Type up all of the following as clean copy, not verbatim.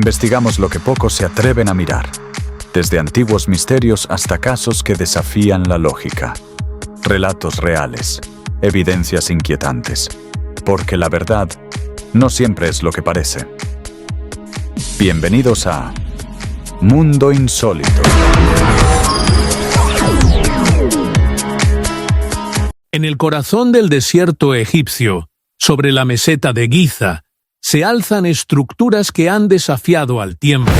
Investigamos lo que pocos se atreven a mirar, desde antiguos misterios hasta casos que desafían la lógica. Relatos reales, evidencias inquietantes, porque la verdad no siempre es lo que parece. Bienvenidos a Mundo Insólito. En el corazón del desierto egipcio, sobre la meseta de Giza, se alzan estructuras que han desafiado al tiempo.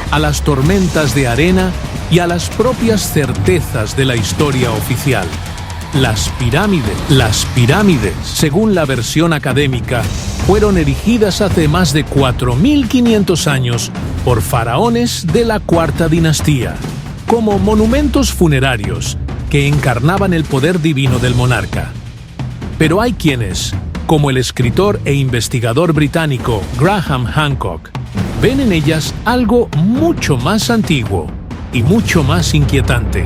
A las tormentas de arena y a las propias certezas de la historia oficial. Las pirámides, según la versión académica, fueron erigidas hace más de 4.500 años por faraones de la Cuarta Dinastía, como monumentos funerarios que encarnaban el poder divino del monarca. Pero hay quienes, como el escritor e investigador británico Graham Hancock, ven en ellas algo mucho más antiguo y mucho más inquietante.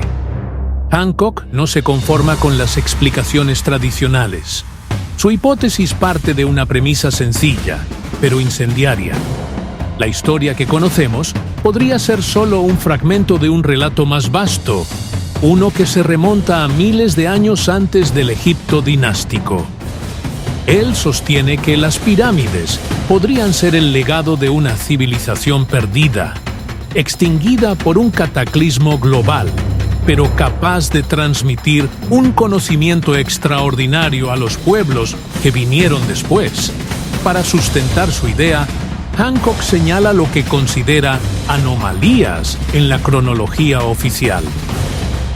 Hancock no se conforma con las explicaciones tradicionales. Su hipótesis parte de una premisa sencilla, pero incendiaria. La historia que conocemos podría ser solo un fragmento de un relato más vasto, uno que se remonta a miles de años antes del Egipto dinástico. Él sostiene que las pirámides podrían ser el legado de una civilización perdida, extinguida por un cataclismo global, pero capaz de transmitir un conocimiento extraordinario a los pueblos que vinieron después. Para sustentar su idea, Hancock señala lo que considera anomalías en la cronología oficial.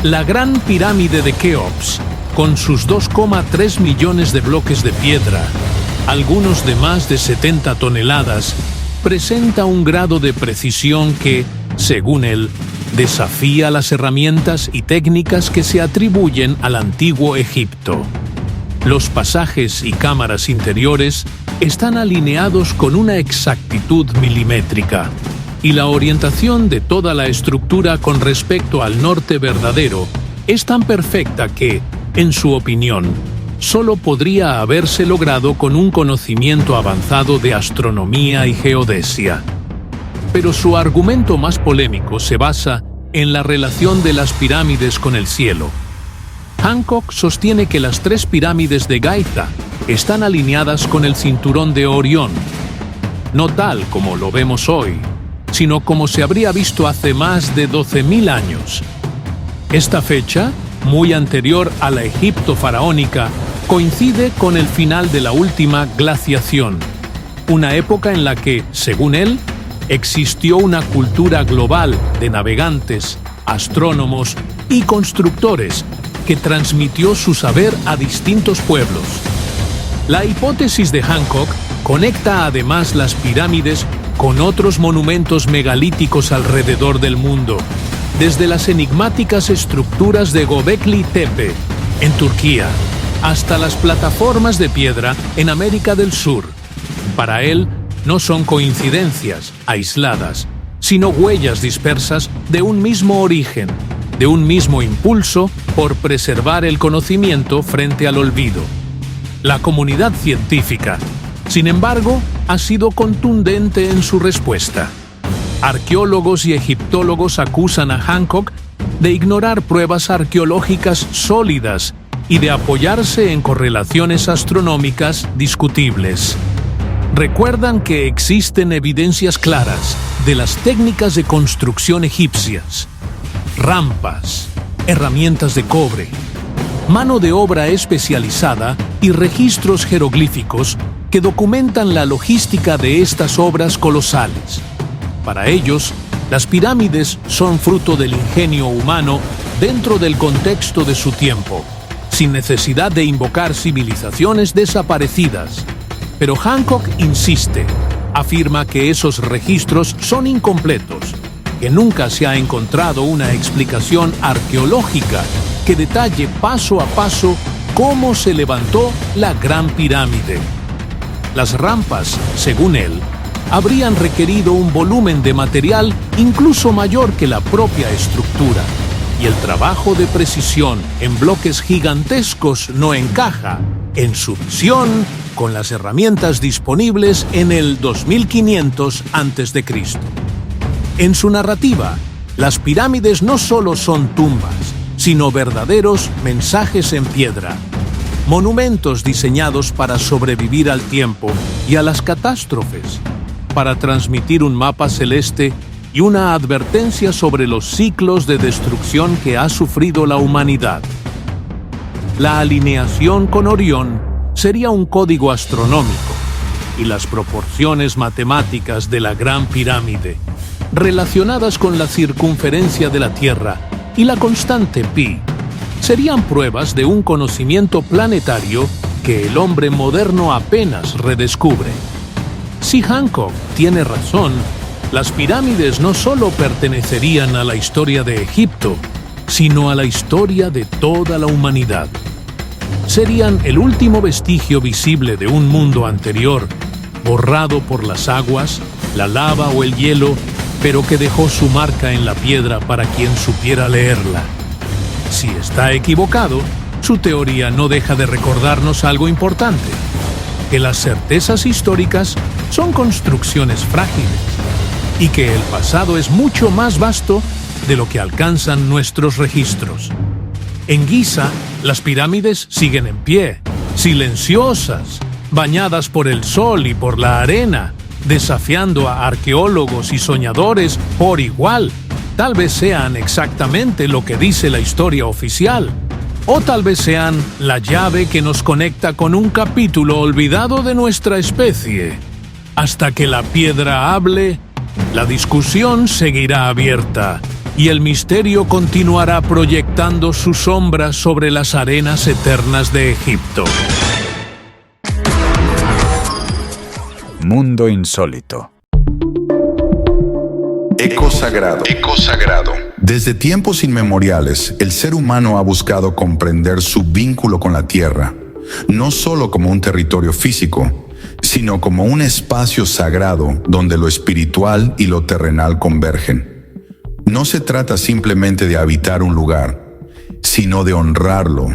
La Gran Pirámide de Keops, con sus 2,3 millones de bloques de piedra, algunos de más de 70 toneladas, presenta un grado de precisión que, según él, desafía las herramientas y técnicas que se atribuyen al antiguo Egipto. Los pasajes y cámaras interiores están alineados con una exactitud milimétrica, y la orientación de toda la estructura con respecto al norte verdadero es tan perfecta que, en su opinión, solo podría haberse logrado con un conocimiento avanzado de astronomía y geodesia. Pero su argumento más polémico se basa en la relación de las pirámides con el cielo. Hancock sostiene que las 3 pirámides de Giza están alineadas con el cinturón de Orión, no tal como lo vemos hoy, sino como se habría visto hace más de 12.000 años. Esta fecha, muy anterior a la Egipto faraónica, coincide con el final de la última glaciación, una época en la que, según él, existió una cultura global de navegantes, astrónomos y constructores que transmitió su saber a distintos pueblos. La hipótesis de Hancock conecta además las pirámides con otros monumentos megalíticos alrededor del mundo, desde las enigmáticas estructuras de Göbekli Tepe, en Turquía, hasta las plataformas de piedra en América del Sur. Para él, no son coincidencias aisladas, sino huellas dispersas de un mismo origen, de un mismo impulso por preservar el conocimiento frente al olvido. La comunidad científica, sin embargo, ha sido contundente en su respuesta. Arqueólogos y egiptólogos acusan a Hancock de ignorar pruebas arqueológicas sólidas y de apoyarse en correlaciones astronómicas discutibles. Recuerdan que existen evidencias claras de las técnicas de construcción egipcias: rampas, herramientas de cobre, mano de obra especializada y registros jeroglíficos que documentan la logística de estas obras colosales. Para ellos, las pirámides son fruto del ingenio humano dentro del contexto de su tiempo, sin necesidad de invocar civilizaciones desaparecidas. Pero Hancock insiste, afirma que esos registros son incompletos, que nunca se ha encontrado una explicación arqueológica que detalle paso a paso cómo se levantó la Gran Pirámide. Las rampas, según él, habrían requerido un volumen de material incluso mayor que la propia estructura, y el trabajo de precisión en bloques gigantescos no encaja en su visión con las herramientas disponibles en el 2500 a.C. En su narrativa, las pirámides no solo son tumbas, sino verdaderos mensajes en piedra, monumentos diseñados para sobrevivir al tiempo y a las catástrofes, para transmitir un mapa celeste y una advertencia sobre los ciclos de destrucción que ha sufrido la humanidad. La alineación con Orión sería un código astronómico, y las proporciones matemáticas de la Gran Pirámide, relacionadas con la circunferencia de la Tierra y la constante pi, serían pruebas de un conocimiento planetario que el hombre moderno apenas redescubre. Si Hancock tiene razón, las pirámides no solo pertenecerían a la historia de Egipto, sino a la historia de toda la humanidad. Serían el último vestigio visible de un mundo anterior, borrado por las aguas, la lava o el hielo, pero que dejó su marca en la piedra para quien supiera leerla. Si está equivocado, su teoría no deja de recordarnos algo importante: que las certezas históricas son construcciones frágiles y que el pasado es mucho más vasto de lo que alcanzan nuestros registros. En Giza, las pirámides siguen en pie, silenciosas, bañadas por el sol y por la arena, desafiando a arqueólogos y soñadores por igual. Tal vez sean exactamente lo que dice la historia oficial, o tal vez sean la llave que nos conecta con un capítulo olvidado de nuestra especie. Hasta que la piedra hable, la discusión seguirá abierta y el misterio continuará proyectando su sombra sobre las arenas eternas de Egipto. Mundo insólito. Eco sagrado. Eco sagrado. Desde tiempos inmemoriales, el ser humano ha buscado comprender su vínculo con la Tierra, no solo como un territorio físico, sino como un espacio sagrado donde lo espiritual y lo terrenal convergen. No se trata simplemente de habitar un lugar, sino de honrarlo,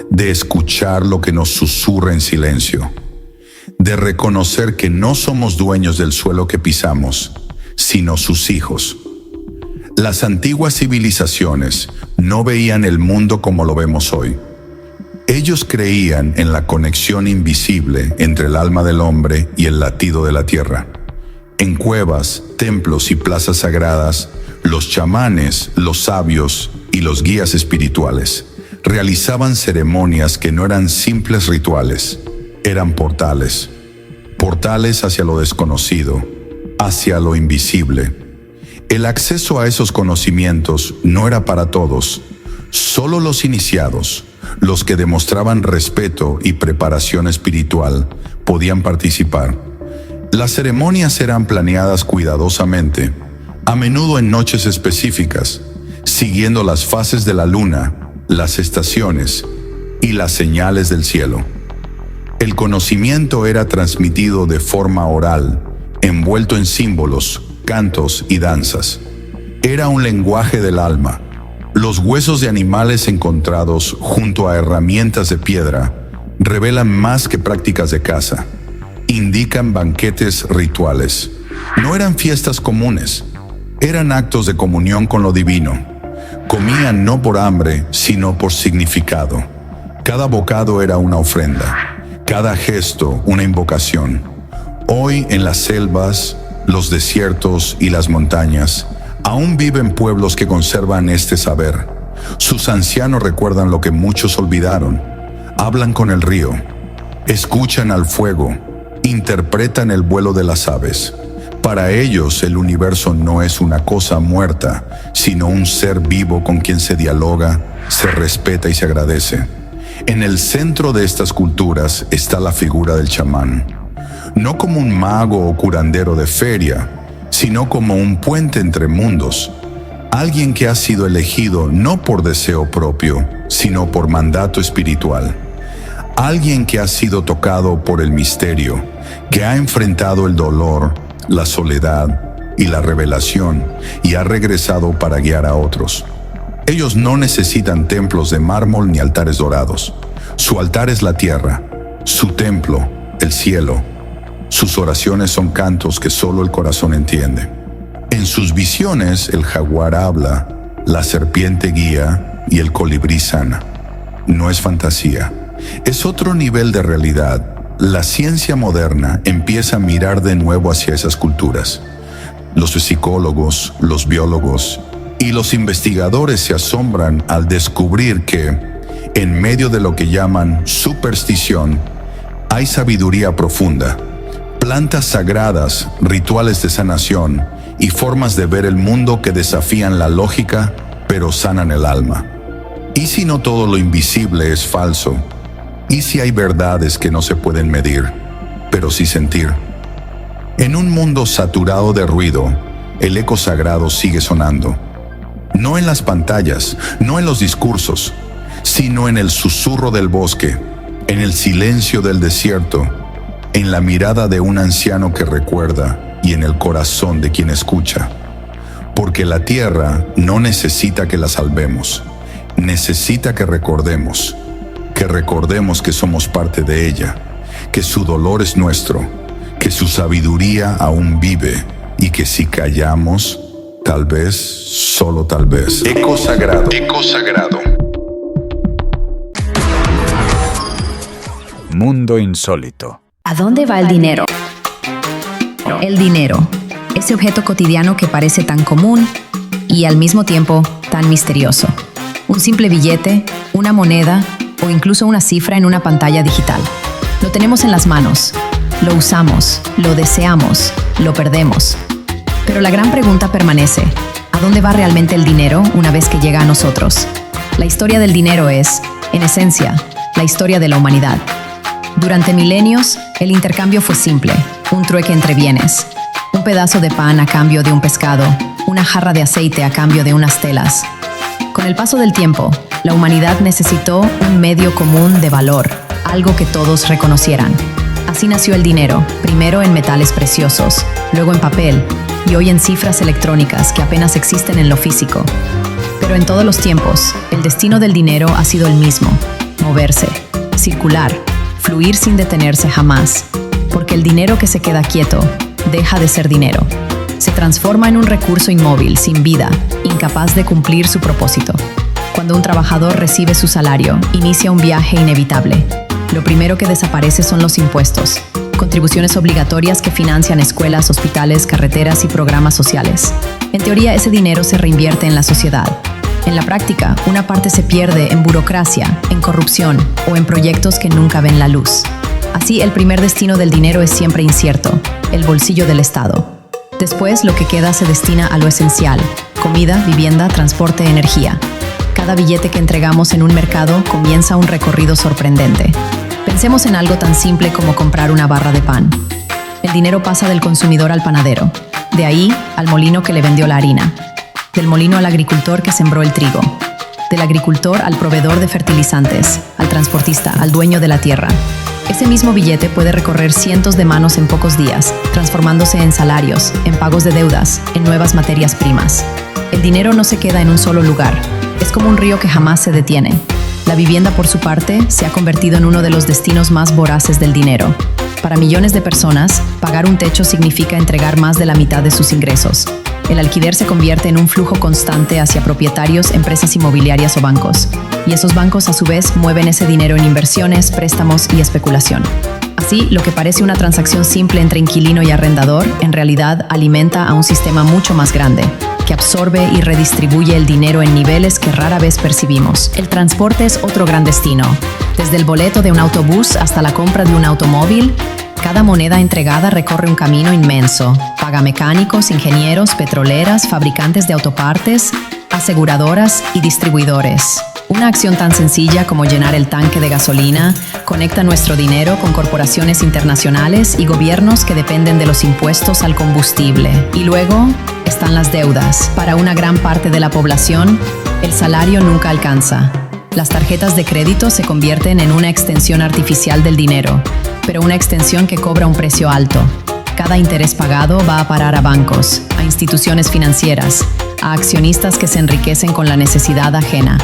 de escuchar lo que nos susurra en silencio, de reconocer que no somos dueños del suelo que pisamos, sino sus hijos. Las antiguas civilizaciones no veían el mundo como lo vemos hoy. Ellos creían en la conexión invisible entre el alma del hombre y el latido de la tierra. En cuevas, templos y plazas sagradas, los chamanes, los sabios y los guías espirituales realizaban ceremonias que no eran simples rituales, eran portales. Portales hacia lo desconocido, hacia lo invisible. El acceso a esos conocimientos no era para todos. Solo los iniciados, los que demostraban respeto y preparación espiritual, podían participar. Las ceremonias eran planeadas cuidadosamente, a menudo en noches específicas, siguiendo las fases de la luna, las estaciones y las señales del cielo. El conocimiento era transmitido de forma oral, envuelto en símbolos, cantos y danzas. Era un lenguaje del alma. Los huesos de animales encontrados junto a herramientas de piedra revelan más que prácticas de caza. Indican banquetes rituales. No eran fiestas comunes, eran actos de comunión con lo divino. Comían no por hambre, sino por significado. Cada bocado era una ofrenda, cada gesto una invocación. Hoy en las selvas, los desiertos y las montañas, aún viven pueblos que conservan este saber. Sus ancianos recuerdan lo que muchos olvidaron. Hablan con el río, escuchan al fuego, interpretan el vuelo de las aves. Para ellos, el universo no es una cosa muerta, sino un ser vivo con quien se dialoga, se respeta y se agradece. En el centro de estas culturas está la figura del chamán. No como un mago o curandero de feria, sino como un puente entre mundos. Alguien que ha sido elegido no por deseo propio, sino por mandato espiritual. Alguien que ha sido tocado por el misterio, que ha enfrentado el dolor, la soledad y la revelación y ha regresado para guiar a otros. Ellos no necesitan templos de mármol ni altares dorados. Su altar es la tierra, su templo, el cielo. Sus oraciones son cantos que solo el corazón entiende. En sus visiones el jaguar habla, la serpiente guía y el colibrí sana. No es fantasía, es otro nivel de realidad. La ciencia moderna empieza a mirar de nuevo hacia esas culturas. Los psicólogos, los biólogos y los investigadores se asombran al descubrir que, en medio de lo que llaman superstición, hay sabiduría profunda, plantas sagradas, rituales de sanación y formas de ver el mundo que desafían la lógica, pero sanan el alma. ¿Y si no todo lo invisible es falso? ¿Y si hay verdades que no se pueden medir, pero sí sentir? En un mundo saturado de ruido, el eco sagrado sigue sonando. No en las pantallas, no en los discursos, sino en el susurro del bosque, en el silencio del desierto, en la mirada de un anciano que recuerda y en el corazón de quien escucha. Porque la tierra no necesita que la salvemos, necesita que recordemos que somos parte de ella, que su dolor es nuestro, que su sabiduría aún vive y que si callamos, tal vez, solo tal vez. Eco sagrado. Eco sagrado. Mundo insólito. ¿A dónde va el dinero? El dinero, ese objeto cotidiano que parece tan común y al mismo tiempo tan misterioso. Un simple billete, una moneda o incluso una cifra en una pantalla digital. Lo tenemos en las manos, lo usamos, lo deseamos, lo perdemos. Pero la gran pregunta permanece: ¿a dónde va realmente el dinero una vez que llega a nosotros? La historia del dinero es, en esencia, la historia de la humanidad. Durante milenios, el intercambio fue simple, un trueque entre bienes. Un pedazo de pan a cambio de un pescado, una jarra de aceite a cambio de unas telas. Con el paso del tiempo, la humanidad necesitó un medio común de valor, algo que todos reconocieran. Así nació el dinero, primero en metales preciosos, luego en papel y hoy en cifras electrónicas que apenas existen en lo físico. Pero en todos los tiempos, el destino del dinero ha sido el mismo: moverse, circular, fluir sin detenerse jamás, porque el dinero que se queda quieto deja de ser dinero. Se transforma en un recurso inmóvil, sin vida, incapaz de cumplir su propósito. Cuando un trabajador recibe su salario, inicia un viaje inevitable. Lo primero que desaparece son los impuestos, contribuciones obligatorias que financian escuelas, hospitales, carreteras y programas sociales. En teoría, ese dinero se reinvierte en la sociedad. En la práctica, una parte se pierde en burocracia, en corrupción o en proyectos que nunca ven la luz. Así, el primer destino del dinero es siempre incierto: el bolsillo del Estado. Después, lo que queda se destina a lo esencial: comida, vivienda, transporte, energía. Cada billete que entregamos en un mercado comienza un recorrido sorprendente. Pensemos en algo tan simple como comprar una barra de pan. El dinero pasa del consumidor al panadero, de ahí al molino que le vendió la harina, del molino al agricultor que sembró el trigo, del agricultor al proveedor de fertilizantes, al transportista, al dueño de la tierra. Ese mismo billete puede recorrer cientos de manos en pocos días, transformándose en salarios, en pagos de deudas, en nuevas materias primas. El dinero no se queda en un solo lugar. Es como un río que jamás se detiene. La vivienda, por su parte, se ha convertido en uno de los destinos más voraces del dinero. Para millones de personas, pagar un techo significa entregar más de la mitad de sus ingresos. El alquiler se convierte en un flujo constante hacia propietarios, empresas inmobiliarias o bancos. Y esos bancos, a su vez, mueven ese dinero en inversiones, préstamos y especulación. Así, lo que parece una transacción simple entre inquilino y arrendador, en realidad alimenta a un sistema mucho más grande, que absorbe y redistribuye el dinero en niveles que rara vez percibimos. El transporte es otro gran destino. Desde el boleto de un autobús hasta la compra de un automóvil, cada moneda entregada recorre un camino inmenso. Paga mecánicos, ingenieros, petroleras, fabricantes de autopartes, aseguradoras y distribuidores. Una acción tan sencilla como llenar el tanque de gasolina conecta nuestro dinero con corporaciones internacionales y gobiernos que dependen de los impuestos al combustible. Y luego están las deudas. Para una gran parte de la población, el salario nunca alcanza. Las tarjetas de crédito se convierten en una extensión artificial del dinero, pero una extensión que cobra un precio alto. Cada interés pagado va a parar a bancos, a instituciones financieras, a accionistas que se enriquecen con la necesidad ajena.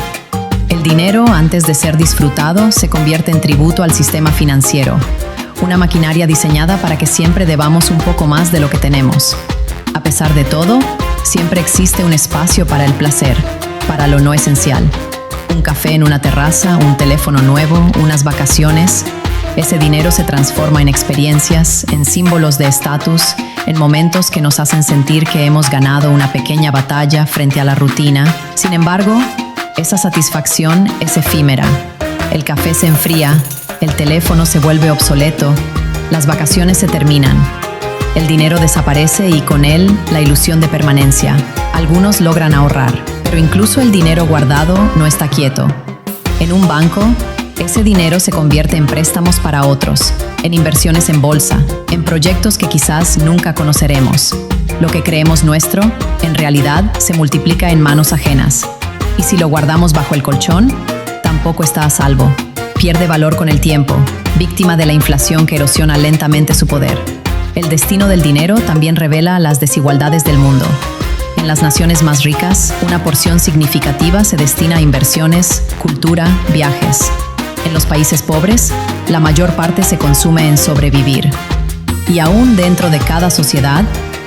El dinero, antes de ser disfrutado, se convierte en tributo al sistema financiero, una maquinaria diseñada para que siempre debamos un poco más de lo que tenemos. A pesar de todo, siempre existe un espacio para el placer, para lo no esencial. Un café en una terraza, un teléfono nuevo, unas vacaciones. Ese dinero se transforma en experiencias, en símbolos de estatus, en momentos que nos hacen sentir que hemos ganado una pequeña batalla frente a la rutina. Sin embargo, esa satisfacción es efímera. El café se enfría, el teléfono se vuelve obsoleto, las vacaciones se terminan. El dinero desaparece y con él la ilusión de permanencia. Algunos logran ahorrar, pero incluso el dinero guardado no está quieto. En un banco, ese dinero se convierte en préstamos para otros, en inversiones en bolsa, en proyectos que quizás nunca conoceremos. Lo que creemos nuestro, en realidad, se multiplica en manos ajenas. Y si lo guardamos bajo el colchón, tampoco está a salvo. Pierde valor con el tiempo, víctima de la inflación que erosiona lentamente su poder. El destino del dinero también revela las desigualdades del mundo. En las naciones más ricas, una porción significativa se destina a inversiones, cultura, viajes. En los países pobres, la mayor parte se consume en sobrevivir. Y aún dentro de cada sociedad,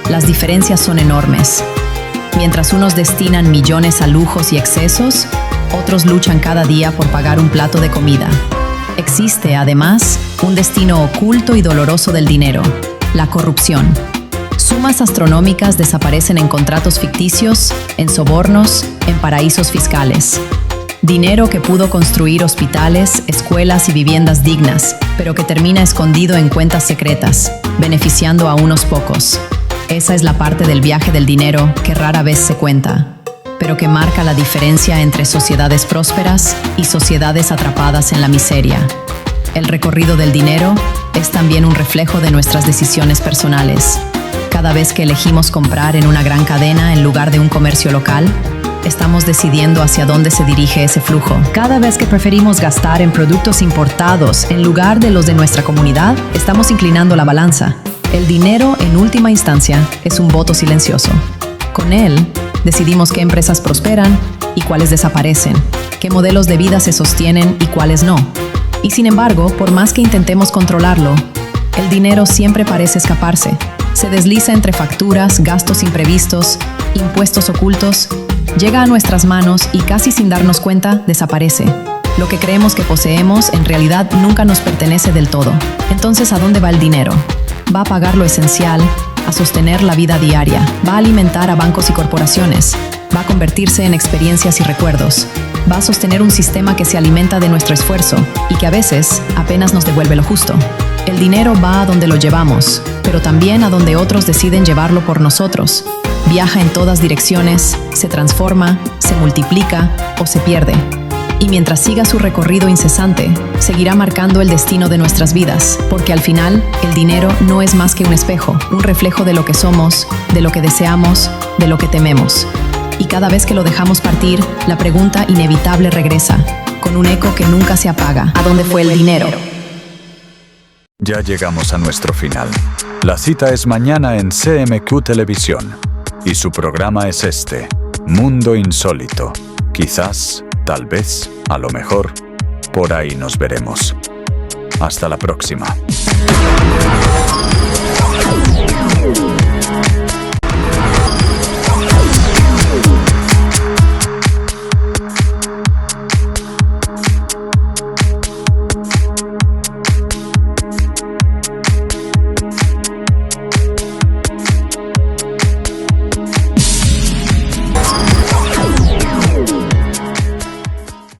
las diferencias son enormes. Mientras unos destinan millones a lujos y excesos, otros luchan cada día por pagar un plato de comida. Existe, además, un destino oculto y doloroso del dinero: la corrupción. Sumas astronómicas desaparecen en contratos ficticios, en sobornos, en paraísos fiscales. Dinero que pudo construir hospitales, escuelas y viviendas dignas, pero que termina escondido en cuentas secretas, beneficiando a unos pocos. Esa es la parte del viaje del dinero que rara vez se cuenta, pero que marca la diferencia entre sociedades prósperas y sociedades atrapadas en la miseria. El recorrido del dinero es también un reflejo de nuestras decisiones personales. Cada vez que elegimos comprar en una gran cadena en lugar de un comercio local, estamos decidiendo hacia dónde se dirige ese flujo. Cada vez que preferimos gastar en productos importados en lugar de los de nuestra comunidad, estamos inclinando la balanza. El dinero, en última instancia, es un voto silencioso. Con él, decidimos qué empresas prosperan y cuáles desaparecen, qué modelos de vida se sostienen y cuáles no. Y sin embargo, por más que intentemos controlarlo, el dinero siempre parece escaparse. Se desliza entre facturas, gastos imprevistos, impuestos ocultos, llega a nuestras manos y casi sin darnos cuenta, desaparece. Lo que creemos que poseemos, en realidad, nunca nos pertenece del todo. Entonces, ¿a dónde va el dinero? Va a pagar lo esencial, a sostener la vida diaria, va a alimentar a bancos y corporaciones, va a convertirse en experiencias y recuerdos, va a sostener un sistema que se alimenta de nuestro esfuerzo y que a veces apenas nos devuelve lo justo. El dinero va a donde lo llevamos, pero también a donde otros deciden llevarlo por nosotros. Viaja en todas direcciones, se transforma, se multiplica o se pierde. Y mientras siga su recorrido incesante, seguirá marcando el destino de nuestras vidas, porque al final, el dinero no es más que un espejo, un reflejo de lo que somos, de lo que deseamos, de lo que tememos. Y cada vez que lo dejamos partir, la pregunta inevitable regresa, con un eco que nunca se apaga. ¿A dónde fue el dinero? Ya llegamos a nuestro final. La cita es mañana en CMQ Televisión. Y su programa es este, Mundo Insólito. Quizás, tal vez, a lo mejor, por ahí nos veremos. Hasta la próxima.